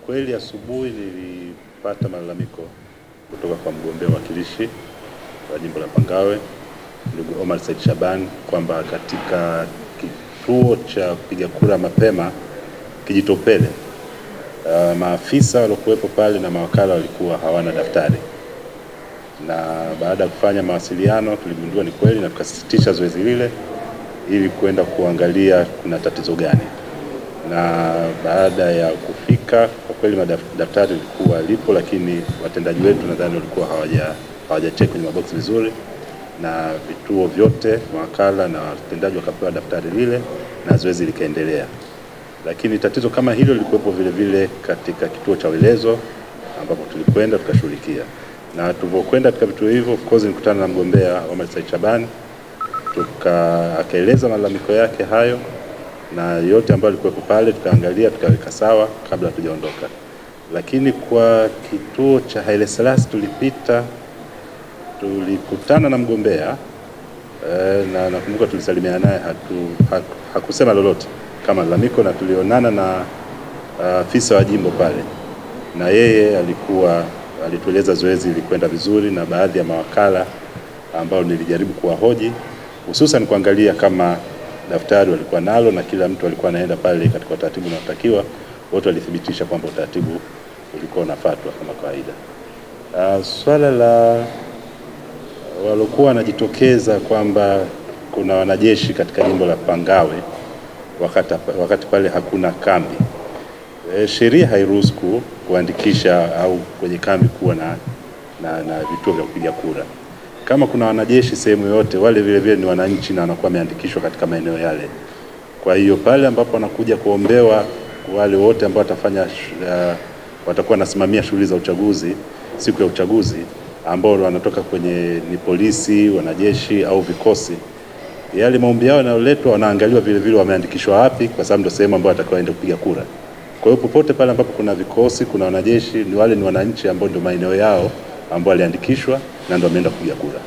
kweli asubuhi nilipata malalamiko kutoka kwa mgombea wakilishi wa jimbo la Pangawe ndugu Omar Said Shaban kwamba katika kituo cha kupiga kura mapema Kijitopele maafisa waliokuwepo pale na mawakala walikuwa hawana daftari, na baada ya kufanya mawasiliano tuligundua ni kweli na tukasitisha zoezi lile ili kwenda kuangalia kuna tatizo gani. Na baada ya kufika kwa kweli daftari lilikuwa lipo, lakini watendaji wetu nadhani walikuwa hawajacheck kwenye maboksi vizuri, na vituo vyote mawakala na watendaji wakapewa daftari lile na zoezi likaendelea. Lakini tatizo kama hilo lilikuwepo vile vile katika kituo cha Welezo ambapo tulikwenda tukashughulikia. Na tulipokwenda katika vituo hivyo, of course nilikutana na mgombea Omar Said Shaban, akaeleza malalamiko yake hayo na yote ambayo alikuwepo pale, tukaangalia tukaweka sawa kabla hatujaondoka. Lakini kwa kituo cha Haile Selassie tulikutana na mgombea na nakumbuka tulisalimiana naye, hakusema lolote kama malalamiko, na tulionana na afisa wa jimbo pale, na yeye alitueleza zoezi lilikwenda vizuri, na baadhi ya mawakala ambao nilijaribu kuwahoji hususan kuangalia kama daftari walikuwa nalo na kila mtu alikuwa anaenda pale katika utaratibu unaotakiwa, wote walithibitisha kwamba utaratibu ulikuwa unafuatwa kama kawaida. Swala la walokuwa wanajitokeza kwamba kuna wanajeshi katika jimbo la Pangawe wakati pale hakuna kambi. Sheria hairuhusu kuandikisha au kwenye kambi kuwa na vituo vya kupiga kura. Kama kuna wanajeshi sehemu yote, wale vile vile ni wananchi na wanakuwa wameandikishwa katika maeneo yale. Kwa hiyo pale ambapo wanakuja kuombewa wale wote ambao watakuwa nasimamia shughuli za uchaguzi siku ya uchaguzi, ambao wanatoka kwenye ni polisi, wanajeshi au vikosi, yale maombi yao yanayoletwa wanaangaliwa vile vile wameandikishwa wapi, kwa sababu ndio sehemu ambayo atakayoenda kupiga kura. Kwa hiyo popote pale ambapo kuna vikosi, kuna wanajeshi, ni wananchi ambao ndio maeneo yao ambao waliandikishwa na ndio wameenda kupiga kura.